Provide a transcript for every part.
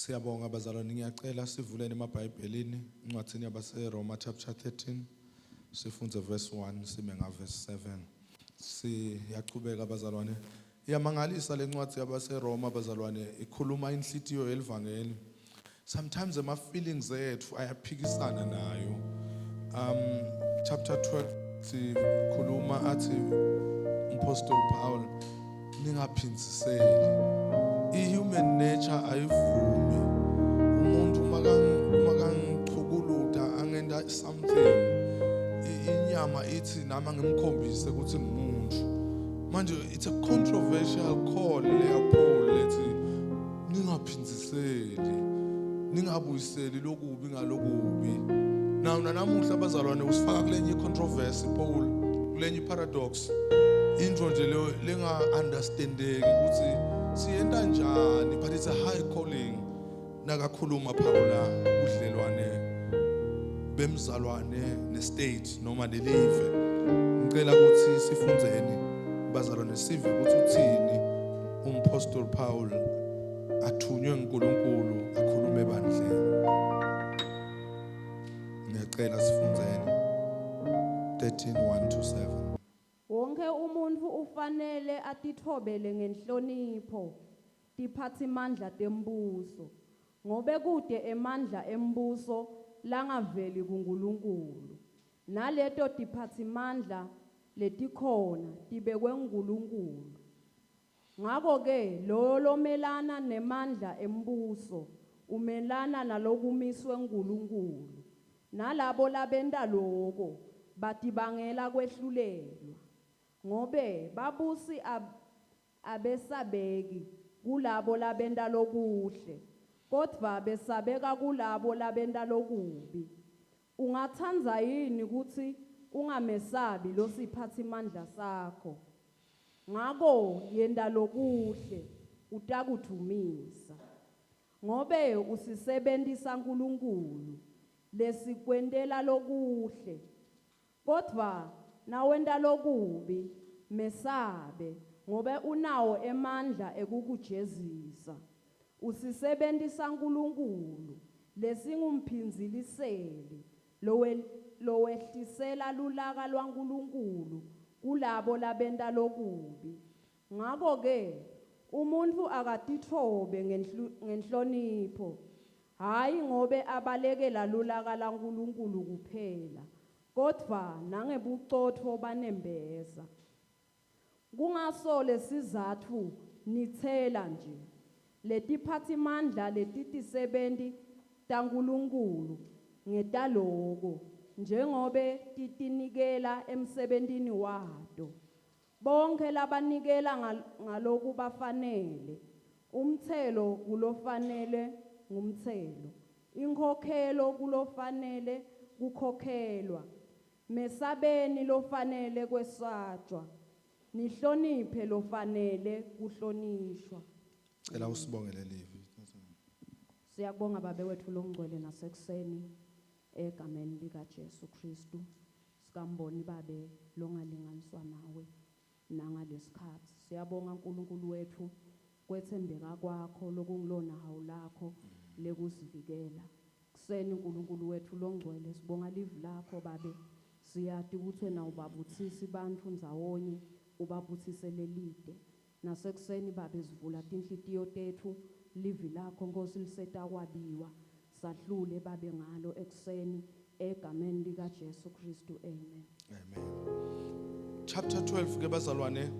Siyabonga bazalwane, ngiyacela sivuleni emabhayibhelini encwadini yabaseRoma chapter 13 sifunde verse 1 sime verse 7. Siyachubeka bazalwane. Iyamangalisa lencwadi yabaseRoma bazalwane, ikhuluma inhlitiyo yelivangeli. Sometimes ama feelings ethu ayaphikisana nayo. Chapter 12 sikhuluma athi Apostle Paul ningaphinziseli. I-human nature ayivumi umuntu makangichukuluda angenda something inyama ithi nama ngimkhombise ukuthi ngimuntu. Manje it's a controversial call leya Paul lethi ningaphinziseli, ningabuyiseli lokubi ngalokubi. Now namuhla abazalwane usifaka kulenye controversy Paul, kulenye paradox. Into nje lenga understandeki ukuthi siyenda njani, but it's a high calling. Nakakhuluma Paula udlelwane bemzalwane nestate noma nelive. Ngicela ukuthi sifundzeni bazalwane sive ukuthi uthini uMapostle Paul athunywe nguNkulunkulu akhulume ebandleni. Ngiyacela sifundzeni 13:1-7. Wonke umuntu ufanele atithobele ngenhlonipho tiphathimandla tembuso, ngobe kude emandla embuso langaveli kuNkulunkulu. Naleto tiphathimandla letikhona tibekwe nguNkulunkulu. Ngako ke lo lomelana nemandla embuso umelana nalokumiswe nguNkulunkulu. Nalabo labenta lokho batibangela kwehlulelwa. Ngobe babusi abesabeki kulabo labenta lokuhle, kodwa besabeka kulabo labenta lokubi. Ungathanza yini ukuthi ungamesabi lo siphathimandla sakho? Ngako yenda lokuhle utakuthumisa. Ngobe usisebentisa uNkulunkulu lesikwentela lokuhle. Kodwa nawenda lokubi mesabe, ngobe unawo emandla ekukujezisa. Usisebentisa uNkulunkulu lesingumphindziliseli lowehlisela lulaka lwaNkulunkulu kulabo labenta lokubi. Ngako ke umuntu akatithobe ngenhlonipho, hayi ngobe abalekela lulaka laNkulunkulu kuphela, kodwa nangebucotfo banembeza. Kungaso lesizatfu nithela nje letiphathimandla letitisebenti taNkulunkulu ngetaloko njengobe titinikela emsebentini wato. Bonke labanikela ngalokubafanele, umthelo kulofanele ngumthelo, inkhokhelo kulofanele kukhokhelwa, mesabeni lofanele kwesatshwa, nihloniphe lofanele kuhlonishwa. Cela usibongele livi. Siyabonga babe wethu longcwele nasekuseni egameni lika Jesu Kristu. Sikamboni babe longalinganiswa nawe nangalesikhathi. Siyabonga uNkulunkulu wethu kwethembeka kwakho lokungilona hawu lakho lekusivikela. Kuseni uNkulunkulu wethu longcwele sibonga livi lakho babe. Siyati ukuthi wena ubabuthisi bantu ndzawonye, ubabuthise lelide. Nasekuseni babe sivula tinhlitiyo tethu, livi lakho Nkosi lisetakwabiwa. Sahlule babe ngalo ekuseni egameni lika Jesu Kristu. Amen. Amen. Chapter 12 ke bazalwane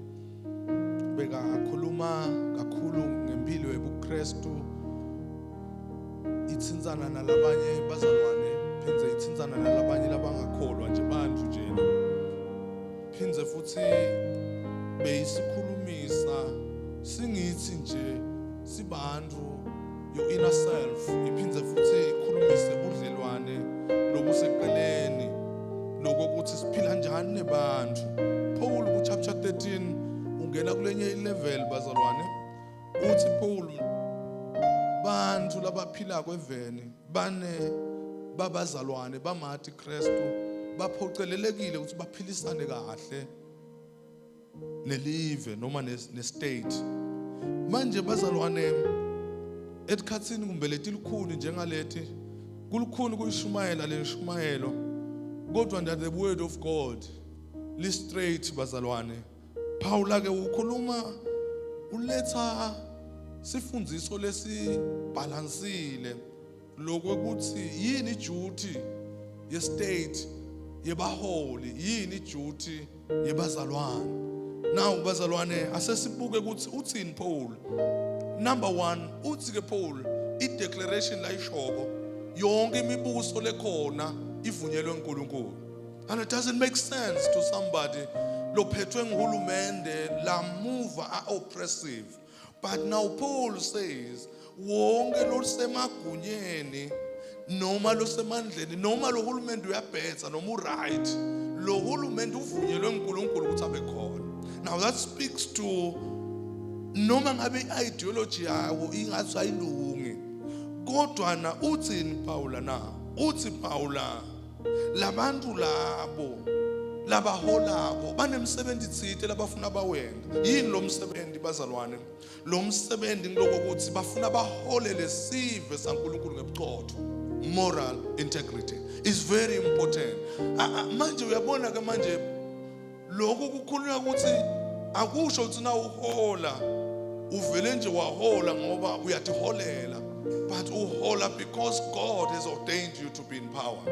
beka khuluma kakhulu ngempilo yobuKristu. Itsinzana nalabanye bazalwane, phinze itsinzana nalabanye labangakholwa nje bantu nje. Phinze futhi beyisikhulumisa singithi nje sibantu your inner self. Iphinze futhi ikhulumise udlelwane lobuseqeleni lokuthi siphila njani nebantu. Paul ku chapter 13 ungena kulenye level bazalwane. Uthi Paul bantu labaphila kweveni bane babazalwane bamathi Kristu baphocelelekile ukuthi baphilisane kahle nelive noma nestate. Manje bazalwane etikhatsini kumbe letilukhuni njengaleti kulukhuni kuyishumayela leshumayelo kodwa nda the word of God li straight bazalwane. Paula ke ukhuluma uletha sifundiso lesibalansile lokuthi yini duty ye state yebaholi yini duty yebazalwane. Now bazalwane asesibuke ukuthi uthini Paul. Number 1 uthi ke Paul i-declaration la ishoko yonke imibuso lekhona ivunyelwe uNkulunkulu. And it doesn't make sense to somebody lophethwe nguhulumende la move are oppressive. But now Paul says wonke losemagunyeni noma losemandleni noma lo hulumende uyabhetha noma uright lo hulumende uvunyelwe uNkulunkulu ukuthi abe khona. Now that speaks to noma ngabe ideology yawo ingathi ayilungi kodwa na uthini Paula na uthi Paula labantu labo labaholako banemsebenzi thithe labafuna bawenza. Yini lo msebenzi bazalwane? Lo msebenzi ngokuthi bafuna bahole lesive saNkulunkulu ngebuqotho. Moral integrity is very important. Manje uyabona ke manje lokho kukhulunywa ukuthi akusho ukuthi na uhola uvele nje wahola ngoba uyatiholela, but uhola because God has ordained you to be in power.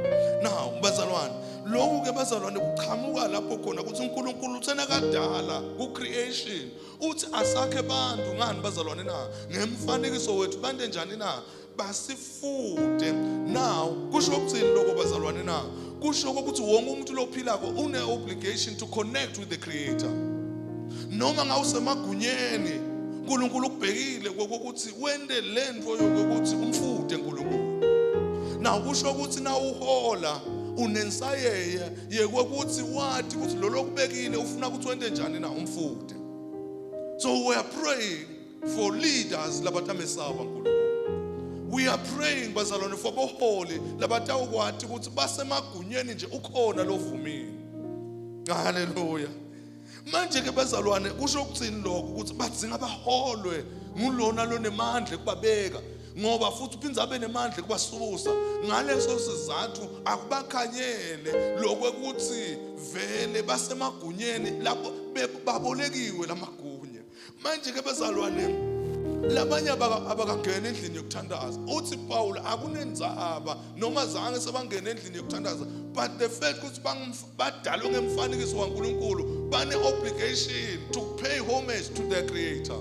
Now bazalwane lokho ke bazalwane kuqhamuka lapho khona ukuthi uNkulunkulu uthena kadala ku creation uthi asakhe bantu ngani bazalwane na ngemfanekiso wethu bande njani na basifude. Now kusho ukuthini lokho bazalwane na kusho ukuthi wonke umuntu lophilako une obligation to connect with the creator. Noma ngawusemagunyeni uNkulunkulu ukubhekile kokuthi wende lento yokuthi umfude uNkulunkulu. Now kusho ukuthi na uhola unensayeye yekokuthi wathi ukuthi lo lokubekile ufuna ukuthi wende njani na umfude. So we are praying for leaders labatamesaba uNkulunkulu. We are praying bazalwane for boholi labatawukwati ukuthi basemagunyeni nje ukhona lovumile. Hallelujah. Manje ke bazalwane kusho ukuthini lokho ukuthi badzinga baholwe ngulona lonemandla kubabeka ngoba futhi uphinza abe nemandla kubasusa ngaleso sizathu akubakhanyele lokuthi vele basemagunyeni lapho babolekiwe lamagunya. Manje ke bazalwane labanye abakangena endlini yokuthandaza uthi Paul akunenzaba noma zange sebangena endlini yokuthandaza, but the fact ukuthi badalwe ngemfanekiso kaNkulunkulu bane obligation to pay homage to their creator.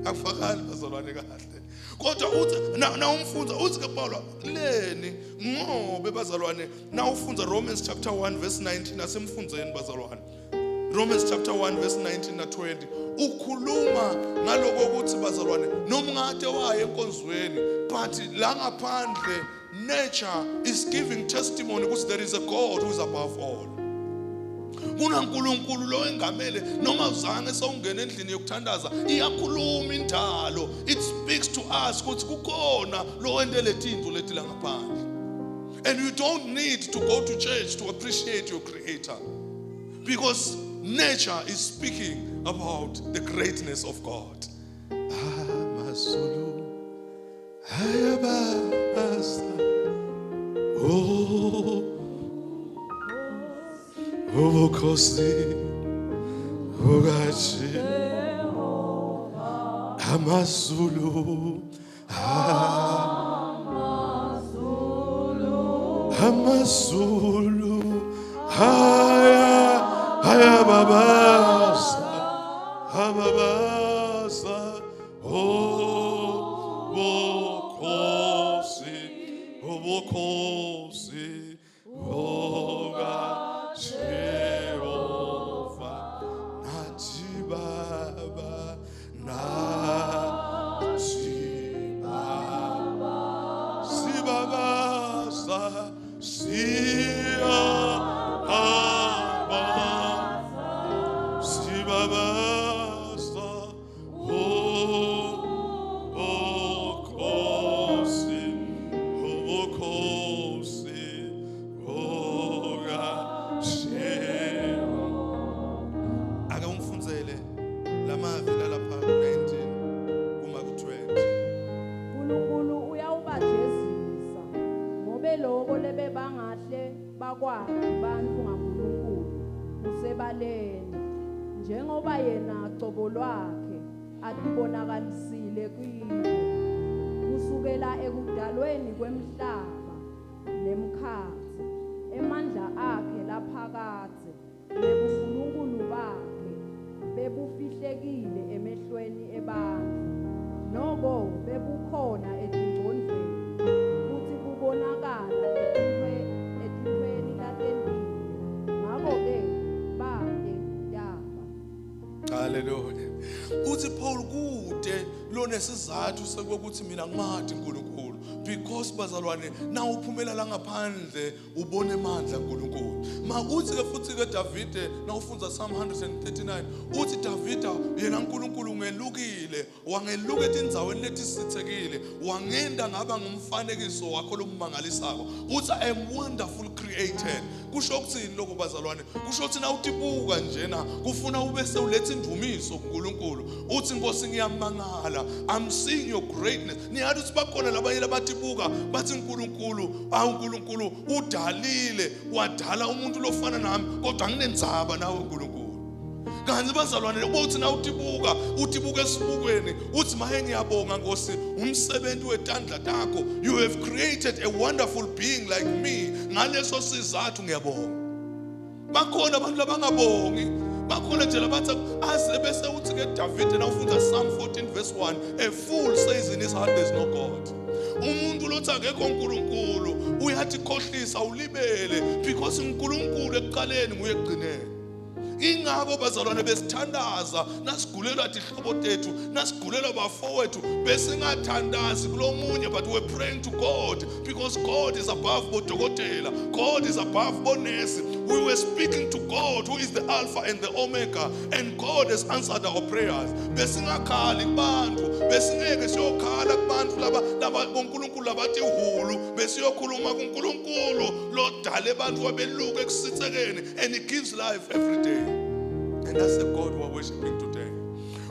Akufakali bazalwane kahle kodwa uthi na umfundza uthi ke Paul leni ngobe bazalwane na ufunza Romans chapter 1 verse 19 asemfundzeni bazalwane Romans chapter 1 verse 19 na 20 ukhuluma ngaloko ukuthi bazalwane noma ngade waye enkonzweni but la ngaphandle nature is giving testimony ukuthi there is a God who is above all. KunaNkulunkulu lo engamele noma uzange sewungena endlini yokuthandaza iyakhuluma indalo. It speaks to us ukuthi kukhona lo wendele tindlu leti la ngaphandle. And you don't need to go to church to appreciate your creator because nature is speaking about the greatness of God. Amasulu hayabasa Kosi Ugachi Amasulu Amasulu Haya babasa Hababasa Obokosi Oga Shehova Nachibaba Sibabasa yena cobo lwakhe atibonakalisile kibo kusukela ekudalweni kwemhlaba nemkhathi emandla akhe laphakade nebuNkulunkulu bakhe bebufihlekile emehlweni ebantu noko bebukhona etingcondweni futhi kubonakala etintweni latendile ngakho-ke bake yaba. Hallelujah. Uthi Paul kude lo nesizathu sokuthi mina ngimathi uNkulunkulu because bazalwane na uphumela la ngaphandle ubone amandla uNkulunkulu. Uthi ke futhi ke Davide na ufunza Psalm 139 uthi Davida yena uNkulunkulu ngelukile wangeluka etindzaweni letisithekile wangenda ngaba ngumfanekiso wakho lomangalisako uthi I am wonderful created. Kusho ukuthini lokho bazalwane? Kusho ukuthi na utibuka njena kufuna ube sewuletha indumiso kuNkulunkulu uthi Nkosi ngiyamangala I'm seeing your greatness. Niyathi uthi bakhona labanye labatibuka bathi uNkulunkulu udalile wadala umuntu lofana nami kodwa nginendzaba nawe uNkulunkulu. Kanti bazalwane uthi na utibuka esibukweni uthi maye ngiyabonga Nkosi umsebenzi wetandla takho you have created a wonderful being like me ngaleso sizathu ngiyabonga. Bakhona abantu labangabongi bakhona nje labathi aze bese uthi ke David na ufunza Psalm 14 verse 1 a fool says in his heart there's no God. Umuntu lothi akekho uNkulunkulu uyathi khohlisa ulibele because uNkulunkulu ekuqaleni nguye ekugcineni. Ingakho bazalwane besithandaza nasigulelwa ihlobo tethu nasigulelwa bafowethu besingathandazi kulomunye but we're praying to God because God is above bodokotela, God is above bonesi. We were speaking to God who is the Alpha and the Omega and God has answered our prayers. Besingakhali kubantu besingeke siyokhala kubantu laba boNkulunkulu labathi uhulu besiyokhuluma kuNkulunkulu lodale abantu wabeluka ekusithekeni and he gives life every day. And that's the God we're worshiping today.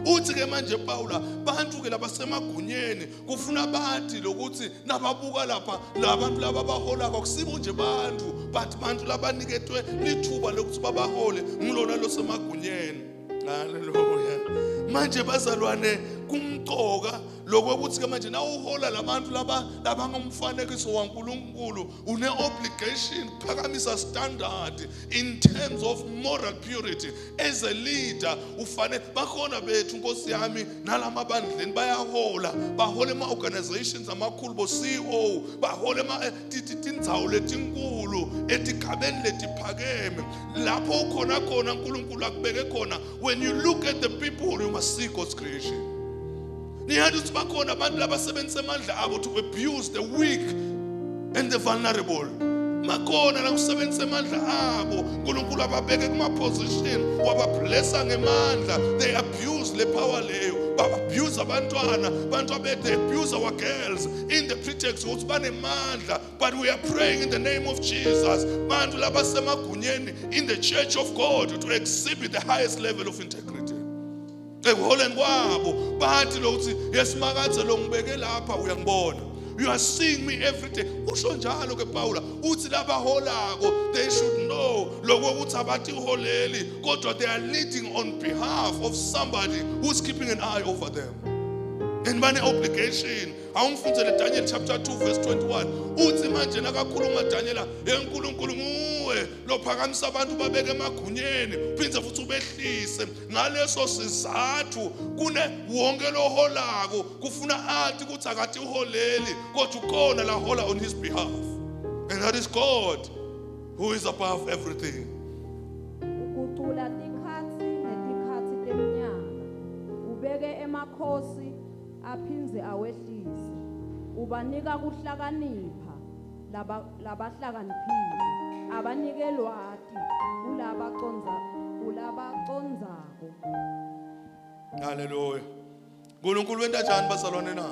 Uthi ke manje Paula bantu ke labasemagunyeni kufuna bathi lokuthi nababuka lapha labantu laba bahola akusibo nje bantu but bantu labaniketwe lithuba lokuthi babahole ngilona losemagunyeni. Hallelujah. Manje bazalwane kumqoka lokuthi ke manje na uhola labantu laba ngumfanekiso waNkulunkulu une obligation phakamisa standard in terms of moral purity. As a leader ufane bakhona bethu Nkosi yami nalamabandleni bayahola bahole ama organizations amakhulu bo CEO bahole tindzawo letinkulu etigabeni letiphakeme lapho ukhona uNkulunkulu akubeke khona. When you look at the people you must see God's creation. Niyathi uthi bakhona abantu labasebenzisa amandla abo to abuse the weak and the vulnerable. Makhona la kusebenzisa amandla abo uNkulunkulu ababeke kuma position wabablessa ngemandla. They abuse le power leyo abuse abantwana they abuse our girls in the pretext ukuthi banemandla. But we are praying in the name of Jesus bantu labasemagunyeni in the church of God to exhibit the highest level of integrity. Ekuholeni kwabo bathi lokuthi yesimakaze lo ngibeke lapha uyangibona you are seeing me every day. Usho njalo ke Paula uthi labaholako they should know lokuthi abathi uholeli kodwa they are leading on behalf of somebody who's keeping an eye over them. And many obligation. Awumfundzele Daniel chapter 2 verse 21. Uthi manje nakakhuluma Daniela eNkulunkulu nguwe lophakamisa abantu babeke emagunyeni uphindze futhi ubehlise ngaleso sizathu kune wonke loholako kufuna athi ukuthi akathi uholeli kodwa ukhona la hola on his behalf. And that is God who is above everything. Ukucula tikhatsi netikhatsi temnyaka ubeke emakhosi aphinze awehlise ubanika kuhlakanipha labahlakaniphile abanike lwati kulabacondzako. Hallelujah. uNkulunkulu wenta njani bazalwane na?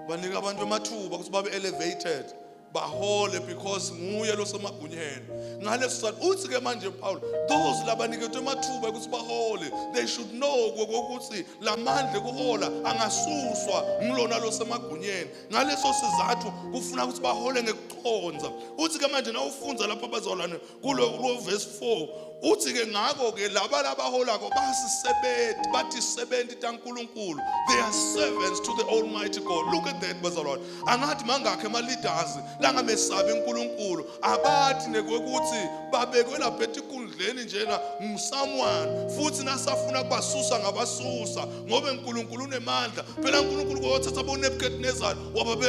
Banika abantu amathuba ukuthi babe elevated bahole because nguye losemagunyeni. Ngaleso sikhathi uthi ke manje Paul those labaniketwe amathuba ukuthi bahole they should know ukuthi lamandla kuhola angasuswa ngilona losemagunyeni. Ngaleso sizathu kufuna ukuthi bahole ngekuconza. Uthi ke manje na ufunza lapha bazalwane kulo verse 4 uthi ke ngako ke laba labaholako basisebenzi bathi sebenzi taNkulunkulu. They are servants to the Almighty God. Look at that bazalwane. Angathi mangakhe ama leaders la ngamesabi uNkulunkulu abathi nekwekuthi babekwe lapha etikundleni njena ngsomeone futhi nasafuna kubasusa ngabasusa ngoba uNkulunkulu unemandla. Phela uNkulunkulu kwathatha boNebukadnezar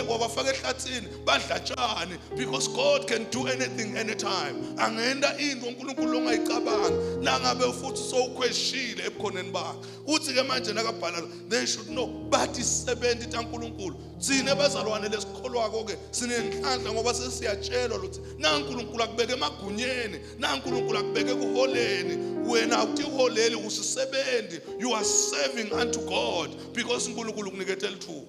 wabafaka ehlathini badlatshani because God can do anything anytime. Angenda into uNkulunkulu ongayicabanga nangabe futhi sowukhweshile ebukhoneni bakhe. Uthi ke manje nakabhala they should know bathi sebenzi taNkulunkulu. Thina bazalwane lesikholwako ke sinenhlanhla ngoba sesiyatshelwa ukuthi naNkulunkulu akubeke emagunyeni, naNkulunkulu akubeke kuholeni. Wena awuthi uholeli usisebenzi. You are serving unto God because uNkulunkulu ukunikethe lithuba.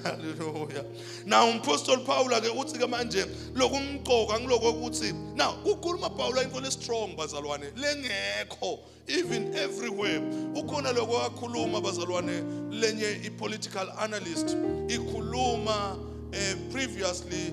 Hallelujah. Now Apostle Paul ke uthi ke manje lokumqoka ngiloko ukuthi now ukhuluma Paul into le strong bazalwane lengekho even everywhere. Ukhona lokho akhuluma bazalwane lenye ipolitical analyst ikhuluma previously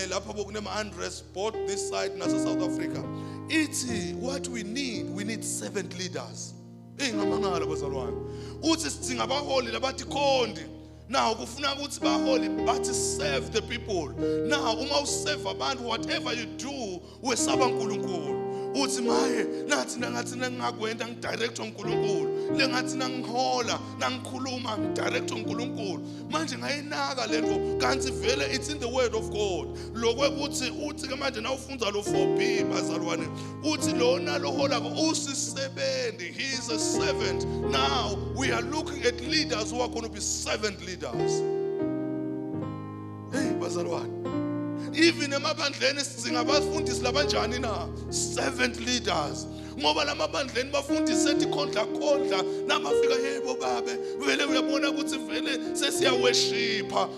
lapha bokunema unrest both this side nase South Africa. Ithi what we need servant leaders. Ngamangala bazalwane. Uthi sidinga abaholi labathi khondi. Now kufuna ukuthi baholi bathi serve the people. Now uma userve abantu whatever you do wesaba uNkulunkulu. Uthi maye nathi ngathi ngingakwenda ngidirect uNkulunkulu. Lengathi nangihola nangikhuluma ngidirect uNkulunkulu. Manje ngayinaka lento kanti vele it's in the word of God. Lokwekuthi uthi ke manje nawufunda lo 4B bazalwane. Uthi lona lohola usisebenzi. He is a servant. Now we are looking at leaders who are going to be servant leaders. Hey bazalwane. Even emabandleni sidinga abafundisi labanjani na servant leaders ngoba lamabandleni bafundisi ethi khondla nabafika yebo babe vele uyabona ukuthi vele sesiya-worshipa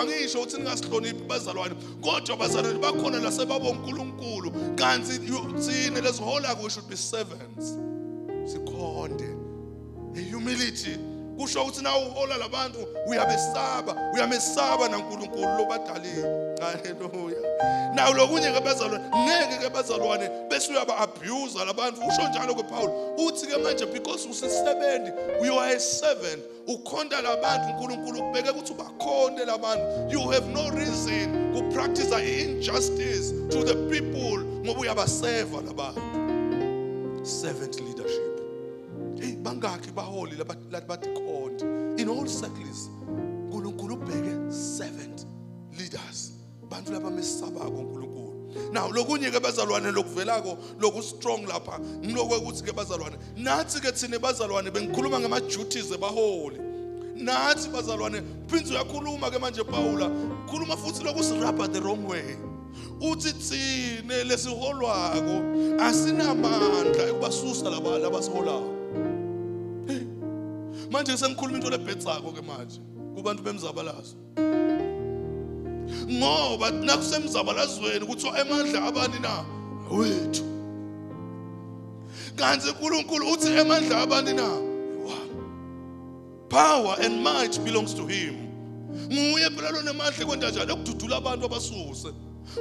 ngisho uthi ningasihloniphi bazalwane kodwa bazalwane bakhona la sebabo uNkulunkulu kanti thina lesihola we should be servants sikhonde humility kusho ukuthi na uhola labantu uyamesaba naNkulunkulu lobadalile. Hallelujah. Now lokunye ke bazalwane ngeke ke bazalwane bese uyaba-abuse labantu. Usho njalo ke Paul uthi ke manje because usisebenzi you are a servant ukhonda labantu uNkulunkulu kubeke ukuthi ubakhonde labantu. You have no reason to practice injustice to the people ngoba uyabaseva labantu. Servant leadership. Hey bangaki baholi labathi khonda in all circles uNkulunkulu ubheke servant leaders. Bantu laba mesabako uNkulunkulu. Now lokunye ke bazalwane lokuvelako loku strong lapha ngilokwe ukuthi ke bazalwane nathi ke thina bazalwane bengikhuluma ngama duties ebaholi. Nathi bazalwane phinzi uyakhuluma ke manje Paula khuluma futhi lokusirabha the wrong way. Uthi thina lesiholwako asinamandla ekubasusa labasiholako. Manje sengikhuluma into lebhetsako ke manje kubantu bemzabalazo. Ngoba nakusemzabalazweni kuthiwa emandla abani na wethu. Kanti uNkulunkulu uthi emandla abani na wami. Power and might belongs to him. Nguye phela lo nemandla kwenda njalo ukududula abantu abasuse.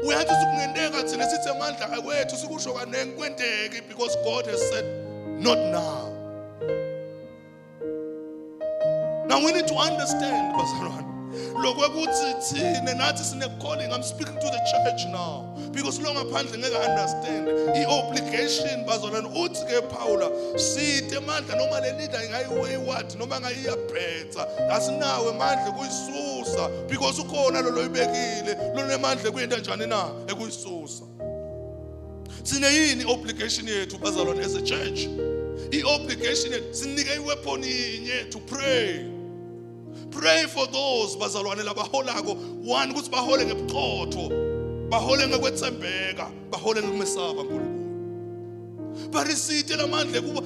Uyathi sikungendeka thina sithi emandla wethu sikusho kanenge kwendeke because God has said not now. Now we need to understand bazalwane. Lokwekuthi thina nathi sine calling. I'm speaking to the church now because lo ngaphandle ngeke understand i-obligation bazalwane. Uthi ke Paula sithe amandla noma le leader ngayiwayward noma ngayiyabhetha asinawe amandla kuyisusa because ukhona lo loyibekile lo nemandla kuyinto njani na ekuyisusa. Sine yini obligation yethu bazalwane as a church? I-obligation yethu sinike iweapon yinye to pray. Pray for those bazalwane labaholako. One ukuthi bahole ngebuqotho, bahole ngekwethembeka, bahole ngekumesaba uNkulunkulu. Barisithe lamandla ekuba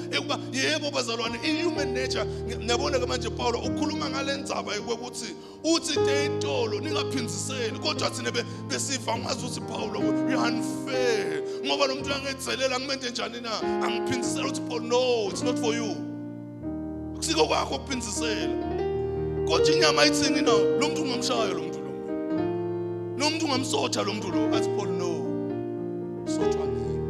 yebo bazalwane i-human nature. Ngiyabona ke manje Paulo ukhuluma ngalendzaba ukuthi uthi intolo ningaphinziseli kodwa thina besifa ngazi ukuthi Paulo you unfair ngoba lo muntu angezelela ngimente njani na angiphinzisela uthi Paul no it's not for you. Kusiko kwakho ukuphinzisela. Kodwa inyama ithini na lo muntu ungamshaya lo muntu lo muntu ungamsotha lo muntu lo athi Paul no sothwa nini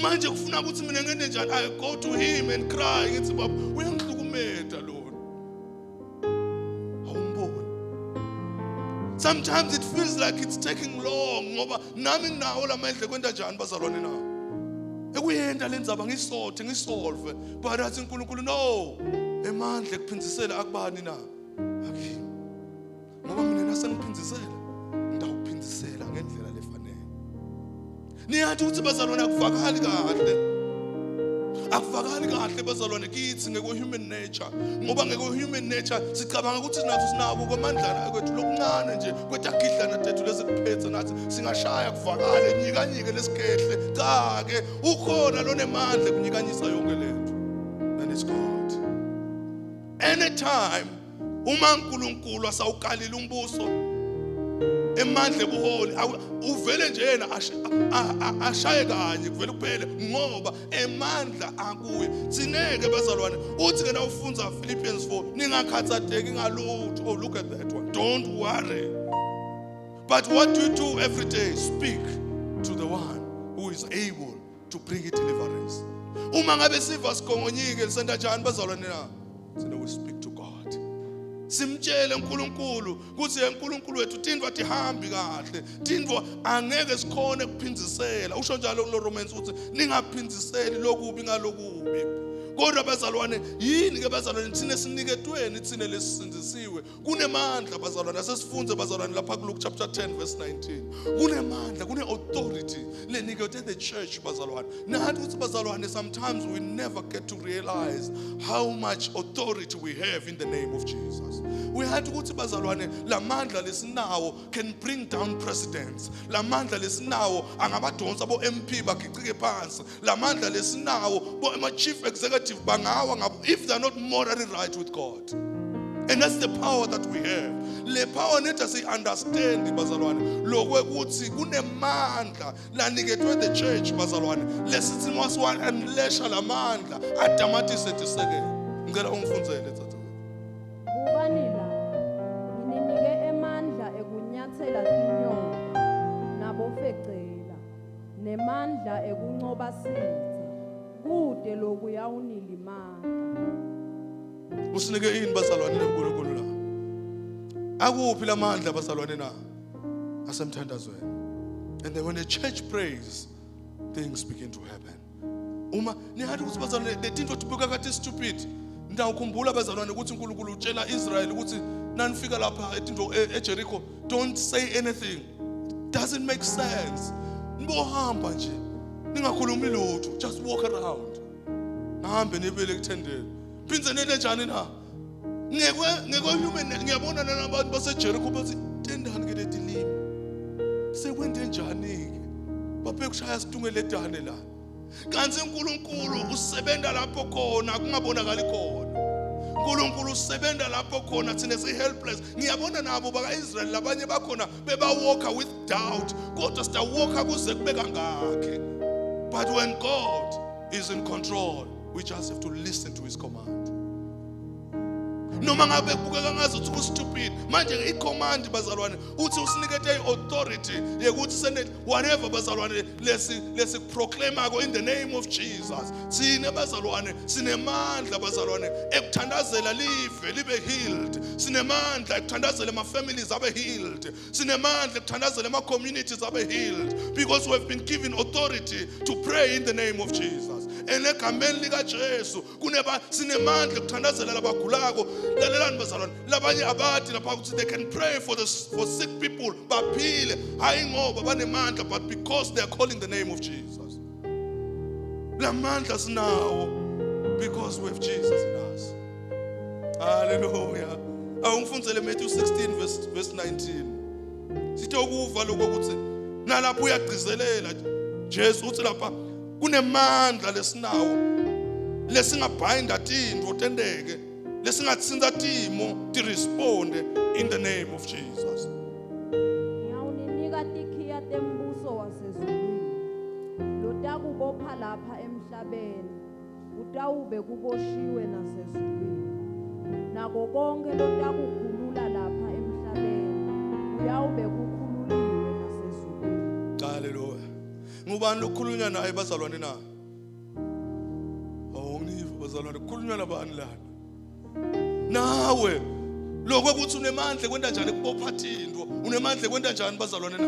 Manje kufuna ukuthi mina ngene njani? I go to him and cry ngithi baba uyangihlukumeza lona. Awumboni. Sometimes it feels like it's taking long ngoba nami nginawo lamandla kwenta njani bazalwane na. Ekuyenda lenzaba ngisolve but athi uNkulunkulu no. Emandla ekuphindisela akubani na? Akimi. Ngoba mina nasengiphindisela ngidawuphindisela ngendlela lefanele. Niyathi ukuthi bazalwane akuvakali kahle bazalwane kithi ngeke human nature ngoba ngeke human nature sicabanga ukuthi nathi sinako kwamandla kwethu lokuncane nje kwetagidlana tethu lesikuphethe nathi singashaya kuvakale nyikanyike lesikhehle cha ke ukhona lo nemandla kunyikanyisa yonke lethu and it's God. Anytime uma uNkulunkulu asawukalile umbuso emandla ebuholi uvele nje yena ashaye kanye kuvele kuphele ngoba emandla akuye. Sineke bazalwane uthi ke na ufunza Philippians 4 ningakhathateki ngalutho. Oh, look at that one. Don't worry. But what do you do every day? Speak to the one who is able to bring you deliverance. Uma ngabe siva sikongonyike lisenda njani bazalwane na? Sina we speak to God. Simtshele uNkulunkulu kuthi uNkulunkulu wethu tindwa tihambi kahle, tindwa angeke sikhone kuphindisela. Usho njalo lo Romans uthi ningaphindiseli lokubi ngalokubi. Kodwa bazalwane yini ke bazalwane thina siniketweni thina lesisindisiwe kunemandla bazalwane asesifunze bazalwane lapha ku Luke chapter 10 verse 19 kunemandla kune authority leniketwe the church bazalwane. Nathi ukuthi bazalwane sometimes we never get to realize how much authority we have in the name of Jesus. We had ukuthi bazalwane lamandla lesinawo can bring down presidents. Lamandla lesinawo angabadonsa bo MP bagicike phansi. Lamandla lesinawo bo chief executive bangawa if they're not morally right with God. And that's the power that we have. Le power let us understand bazalwane lokwe kuthi kunemandla laniketwe the church bazalwane lesithi masiwa unleasha lamandla adamatise tisekele. Ngicela ungifundzele thatha. Bubani la nginike emandla ekunyathela inyoka nabofecela nemandla ekuncoba sitha kude lokuya unilimanga. Usinike yini bazalwane leNkulunkulu la? Akuphi lamandla bazalwane na? Asemthandazweni. And then when the church prays, things begin to happen. Uma niyathi ukuthi bazalwane the things tibuka kade stupid. Ndawukhumbula bazalwane ukuthi uNkulunkulu utshela Israel ukuthi nanifika lapha eJericho don't say anything. Doesn't make sense. Nibohamba nje. Ningakhulumi lutho, just walk around. Nahambe nibele kuthendele. Phinze nele njani na? Ngeke human ngiyabona nabantu baseJericho bathi tendani ke letilimi. Sekwende njani ke? Baphe kushaya sidunge ledane la. Kanti uNkulunkulu usebenza lapho khona kungabonakali khona. uNkulunkulu usebenza lapho khona thina si helpless. Ngiyabona nabo baka Israel labanye bakhona beba walk with doubt. Kodwa sita walk kuze kube kangakhe. But when God is in control, we just have to listen to his command. Noma ngabe kubukeka ngathi uthi stupid manje icommand bazalwane uthi usinikete iauthority yekuthi sene whatever bazalwane lesi proclaim ako in the name of Jesus. Sine bazalwane sinemandla bazalwane ekuthandazela libe healed. Sinemandla ekuthandazela ama families abe healed. Sinemandla ekuthandazela ama communities abe healed because we have been given authority to pray in the name of Jesus. Enegameni lika Jesu kuneba sinemandla ekuthandazela labagulako lalelani bazalwane labanye abathi lapha ukuthi they can pray for sick people baphile hayi ngoba banemandla but because they are calling the name of Jesus. Lamandla sinawo because we have Jesus in us. Hallelujah. Awungifundzele Matthew 16 verse 19. Sithe ukuva lokho ukuthi nalapho uyagcizelela Jesu uthi lapha kunemandla lesinawo lesingabhinda tindwo tendeke lesingatsinza timo ti responde in the name of Jesus. Ngiyawunika tikhiya tembuso wasezulwini lotakubopha lapha emhlabeni utawube kuboshiwe nasezulwini nako konke lotakukhulula lapha emhlabeni uyawube kukhululiwe nasezulwini. Hallelujah. ngubani lokhulunywa naye bazalwane na? Awungiva bazalwane, kukhulunywa nabani lana? Nawe lokho ukuthi unemandla kwenta njani kubopha tindwo, unemandla kwenta njani bazalwane na?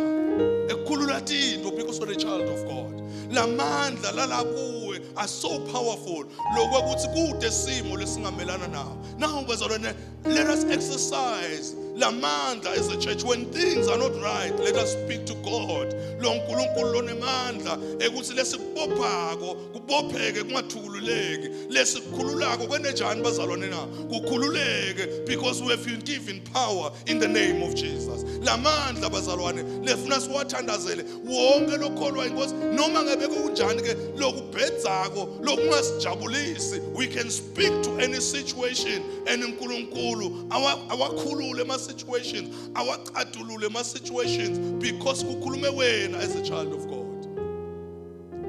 Ekukhulula tindwo because you're a child of God. Lamandla lala kuwe are so powerful. Lokho ukuthi kude simo lesingamelana nawo. Now bazalwane, let us exercise lamandla as a church. When things are not right, let us speak to God. Lo nkulunkulu lonemandla ekuthi lesikubophako kubopheke kungathukululeki, lesikhululako kwene njani bazalwane na? Kukhululeke because we have been given power in the name of Jesus. Lamandla bazalwane lefuna siwathandazele wonke lokholwa inkosi noma ngabe kunjani ke lokubhedzako lokungasijabulisi. We can speak to any situation and uNkulunkulu awakhulule ma situations, awaqadulule ma situations because kukhulume wena as a child of God.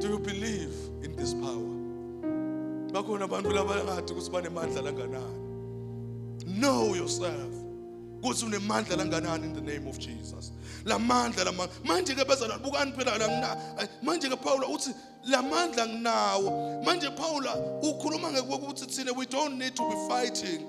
Do you believe in this power? Bakhona abantu labangathi ukuthi banemandla langanani. Know yourself. Kuthi unemandla langanani in the name of Jesus. Lamandla manje ke bazalwane bukani phela la manje ke Paul uthi lamandla nginawo. Manje Paul ukhuluma ngekuthi thina we don't need to be fighting.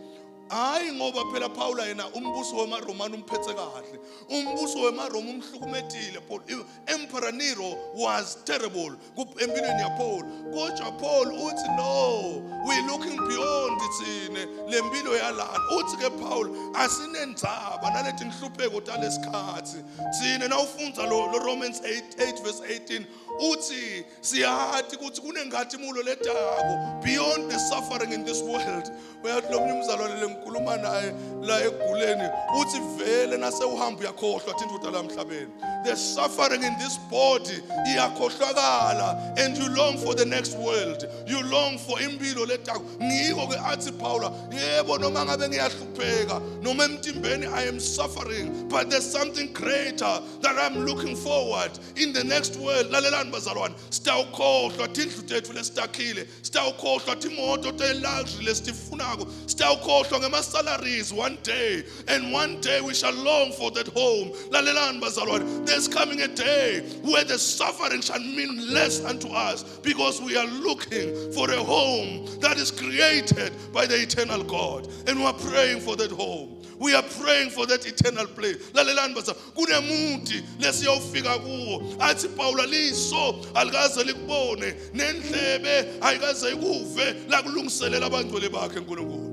Hayi ngoba phela Paul yena umbuso weMaroma umphethe kahle. Umbuso weMaroma umhlukumetile Paul. Emperor Nero was terrible empilweni ya Paul. Kodwa Paul uthi no, we looking beyond thine lempilo yalana. Uthi ke Paul asinendzaba nalethi nhlupheko talesikhathi. Thina nawufunza lo Romans 8 verse 18 uthi siyathi ukuthi kunengathimulo ledako beyond the suffering in this world. Uyathi lo mnumzalwane lengikhuluma naye la eguleni uthi vele nasewuhamba uyakhohlwa thi indvodza la emhlabeni. The suffering in this body iyakhohlakala and you long for the next world. You long for impilo ledako. Ngiko ke athi Paul yebo noma ngabe ngiyahlupheka noma emtimbeni I am suffering, but there's something greater that I'm looking forward in the next world. Lalelani bazalwane, sitawukhohlwa tindlu tethu lesitakhile, sitawukhohlwa timoto te-luxury lesitifunako, sitawukhohlwa ngema-salaries one day, and one day we shall long for that home. Lalelani bazalwane, there's coming a day where the suffering shall mean less unto us because we are looking for a home that is created by the eternal God, and we are praying for that home. We are praying for that eternal place. Lalelani baza kunemuthi lesiyofika kuwo athi Paul liso alikaze likubone nendlebe ayikaze ikuve la kulungiselela abangcwele bakhe uNkulunkulu.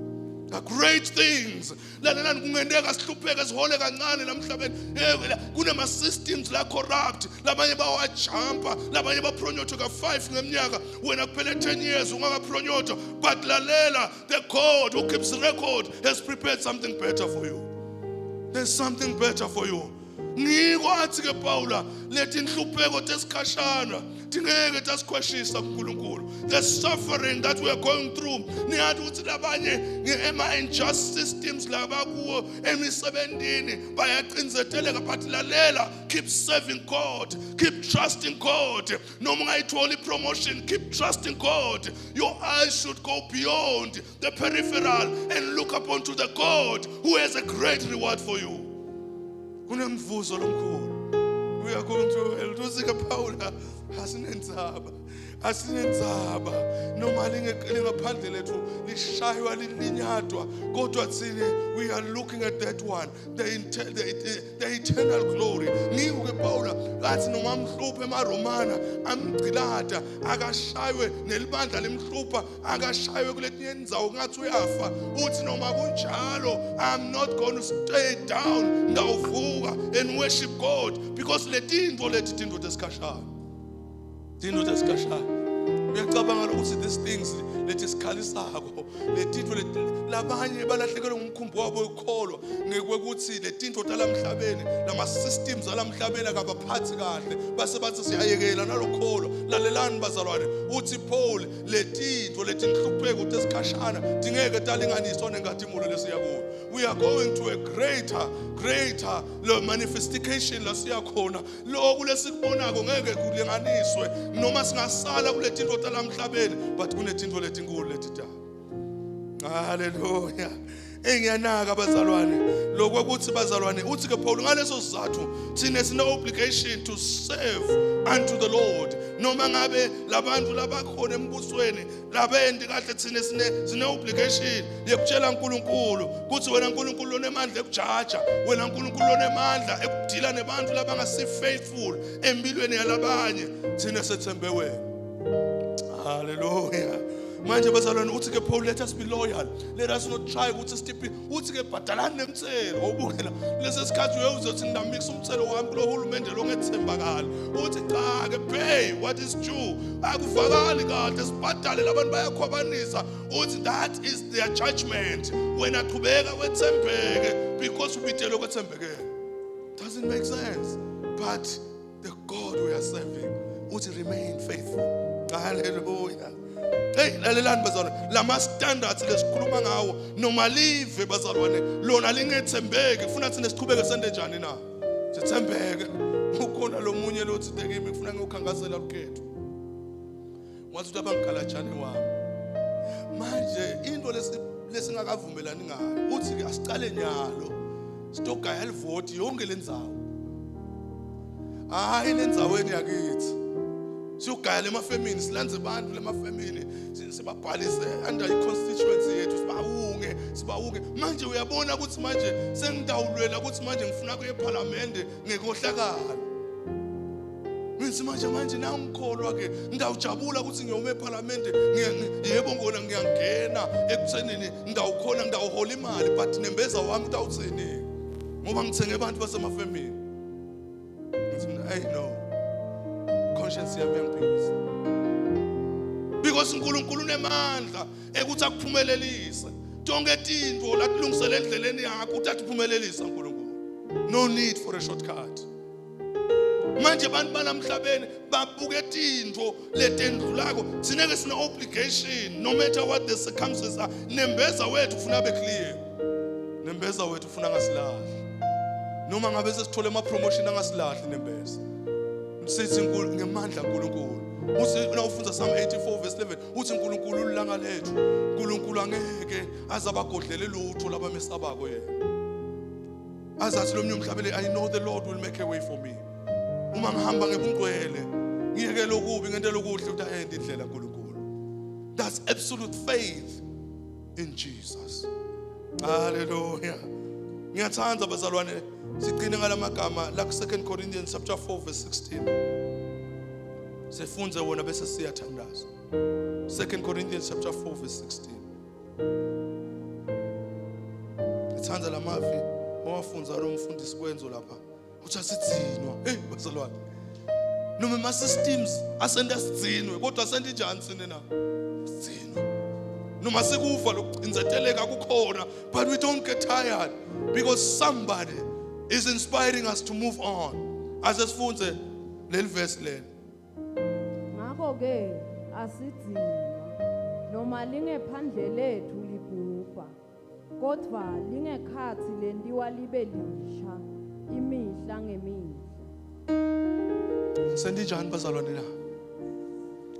Great things. Lalelani kungendeka sihlupheke sihole kancane lamhlabeni. Kunema systems la corrupt. Labanye bawajumpa, labanye bapronyoto ka 5 ngeminyaka wena kuphela 10 years ungakapronyoto. But lalela, the God who keeps record has prepared something better for you. There's something better for you. Ngiko athi ke Paula lethi inhlupheko tesikhashana tingeke tasikhweshisa kuNkulunkulu. The suffering that we are going through niyathi ukuthi labanye ngema-unjust systems labakuwo emisebentini bayaqinzeteleka but lalela, keep serving God, keep trusting God. Noma ungayitholi promotion, keep trusting God. Your eyes should go beyond the peripheral and look up onto the God who has a great reward for you. Kunemvuzo lomkhulu. We are going through hell. Tusika Paula asinendzaba. Noma lingaphandle lethu lishaywa lilinyadwa kodwa thina we are looking at that one, the eternal glory. Ngike Paula athi noma amhluphe emaromana amgcilada akashaywe nelibandla lemhlupha akashaywe kuletinye indzawo ngathi uyafa. Uthi noma kunjalo I'm not going to stay down ngawuvuka and worship God because letindvo tesikhashana. Tindlu tesikhashana. Uyacabanga ukuthi these things lethi sikhalisako letintfo labanye balahlekelwe ngumkhumbi wabo ukholwa ngekwekuthi letintfo talamhlabeni lama systems alamhlabeni akabaphathi kahle base bathi siyayekela nalokholo. Lalelani bazalwane, uthi Paul letintfo letinhlupheko tesikhashana dingeke talinganiswa nengathimulo lesiyakuyo. We are going to a greater manifestation lasiyakhona. Lokhu lesikubonako ngeke kulinganiswe noma singasala kuletintfo talamhlabeni but kunetintfo letinkulu letita. Hallelujah. engiyanaka abazalwane lokwakuthi bazalwane uthi ke Paul ngaleso sizathu thina sine obligation to serve unto the Lord noma ngabe labantu labakhona embusweni labendi kahle thina sine obligation yekutshela uNkulunkulu ukuthi wena uNkulunkulu onemandla ekujaja wena uNkulunkulu onemandla ekudila nebantu labangasi faithful empilweni yalabanye thina sethembe wena. Hallelujah. Manje bazalwane uthi ke Paul, let us be loyal, let us not try ukuthi stiphi uthi ke bhadalani nemthelo ubukela lesi sikhathi uyozothi ngidamikisa umthelo wami kulo hulumende lo ngethembakala uthi cha ke pay what is due akuvakali kahle sibhadale labantu bayakhwabanisa uthi that is their judgment wena qhubeka wethembeke because ubidelo kwethembeke. Doesn't make sense, but the God we are serving uthi remain faithful. Hallelujah. Hey, lalelani bazalwane, lama standards lesikhuluma ngawo noma live bazalwane lona lingethembeki kufuna thina siqhubeke sende njani na? Sithembeke. Ukhona lo munye lothi tekimi kufuna ngokukhangasela ukhetho. Wathi ukuthi abangigalajane wami. Manje into lesingakavumelani ngayo uthi ke asicale nyalo. Sitogaya livoti yonke lendzawo. Hayi lendzaweni yakithi. Siyogaya emafemini silandze abantu lemafemini sibabhalise under i-constituency yethu sibawunge manje uyabona ukuthi manje sengidawulwela ukuthi manje ngifuna kuye eParliament ngekohlakala ngithi manje na ngikholwa ke ngidawujabula ukuthi ngiyome eParliament yebo ngona ngiyangena ekuthenini ngidawukhona ngidawuhola imali but nembeza wami utawutheni ngoba ngithenge abantu basemafemini ngithi hey no conscience yami yangiphikisa because uNkulunkulu unemandla ekuthi akuphumelelise tonke tintfo lakulungisela endleleni yakho uthi atiphumelelisa uNkulunkulu. No need for a shortcut. Manje abantu banamhlabeni babuke tintfo letendlulako sineke sine obligation no matter what the circumstances are. Nembeza wethu ufuna abe clear, nembeza wethu ufuna ngasilahli noma ngabe sesithole ama promotion angasilahli nembeza sithi uNkulunkulu ngemandla uNkulunkulu uthi nawufunza Psalm 84 verse 11 uthi uNkulunkulu ulanga lethu uNkulunkulu angeke azabagodlele lutho labamesabako yena azathi lo mnye umhlabele I know the Lord will make a way for me uma ngihamba ngebungcwele ngiyeke lokubi ngento lokuhle ukuthi ayende indlela uNkulunkulu. That's absolute faith in Jesus. Hallelujah. Ngiyathanda bazalwane sigcine ngalamagama la 2 Corinthians chapter 4 verse 16. Sefunze wona bese siyathandaza. 2 Corinthians chapter 4 verse 16. Ngithanda lamavi owafunza lo mfundisi kwenzo lapha. Uthi asithinwa. Hey bazalwane. Noma ma systems asenda sidzinwe kodwa asenda njani sine na? Sidzinwa. Noma sikufa lokucinzeteleka kukhona but we don't get tired because somebody is inspiring us to move on. Ase sifunze leli verse leli. Ngakho ke asidzinwa noma lingephandle lethu libhubha kodwa lingekhathi lentiwa libe lisha imihla ngemihla. Sendinjani bazalwane la?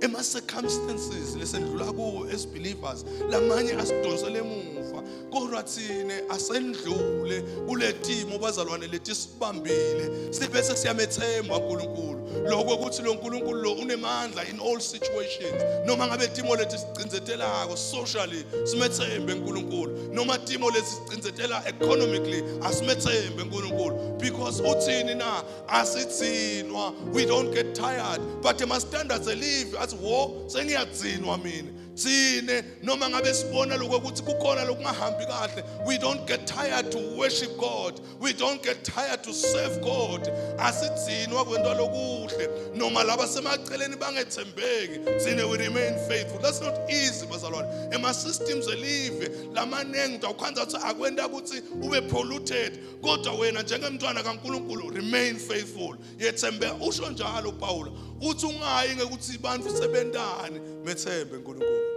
Ema circumstances lesendlula kuwo as believers lamanye asidonsele emuva kodwa thine asendlule kule timo bazalwane lethi sibambile sibese siyamethemba uNkulunkulu lokho ukuthi lo uNkulunkulu lo unemandla in all situations noma ngabe timo lethi sicinzetelako socially simethembe uNkulunkulu noma timo lethi sicinzetela economically asimethembe uNkulunkulu because uthini na asithinwa we don't get tired but ema standards elive athi wo sengiyadzinwa mina thine noma ngabe sibona lokho ukuthi kukhona lokungahambi kahle we don't get tired to worship God, we don't get tired to serve God. Asithinwa kwento lokuhle noma laba semaceleni bangethembeki thine we remain faithful. That's not easy bazalwane. Ema systems elive lamanengi awukhanza ukuthi akwenda ukuthi ube polluted kodwa wena njengemntwana kaNkulunkulu remain faithful. Yethembe usho njalo uPaul uthi ungayi ngekuthi abantu sebentani methembe uNkulunkulu.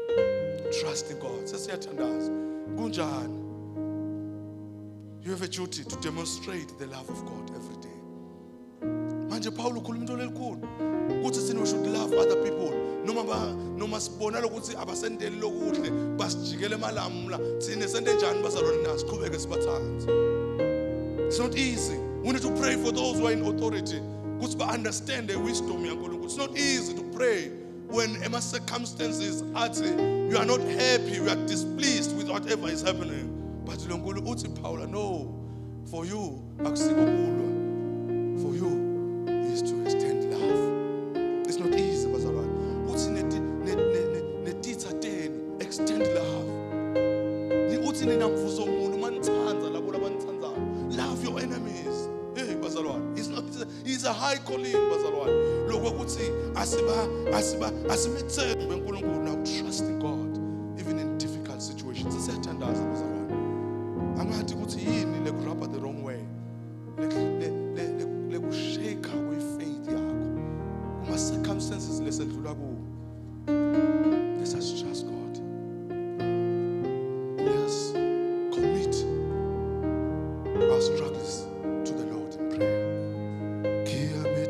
Trust in God. Sesiyathandaza. Kunjani? You have a duty to demonstrate the love of God every day. Manje Paul ukhuluma into lelikhulu. ukuthi thina we should love other people noma sibona ukuthi abasendeli lokuhle basijikele emalamla thina sente njani bazalwane naso siqhubeke sibathande. It's not easy. We need to pray for those who are in authority ukuthi ba understand the wisdom yaNkulunkulu. It's not easy to pray when ema circumstances you are not happy, you are displeased with whatever is happening. But uNkulunkulu uthi Paul, no, for you akusiko kulwa. For you is to extend love. It's not easy, bazalwane. Uthi netitha tenu extend love. Ni uthi ninamvuzo umuntu manithanza labo labanithanzayo. Love your enemies. Hey bazalwane, it's a high calling bazalwane. Lokho ukuthi asimithe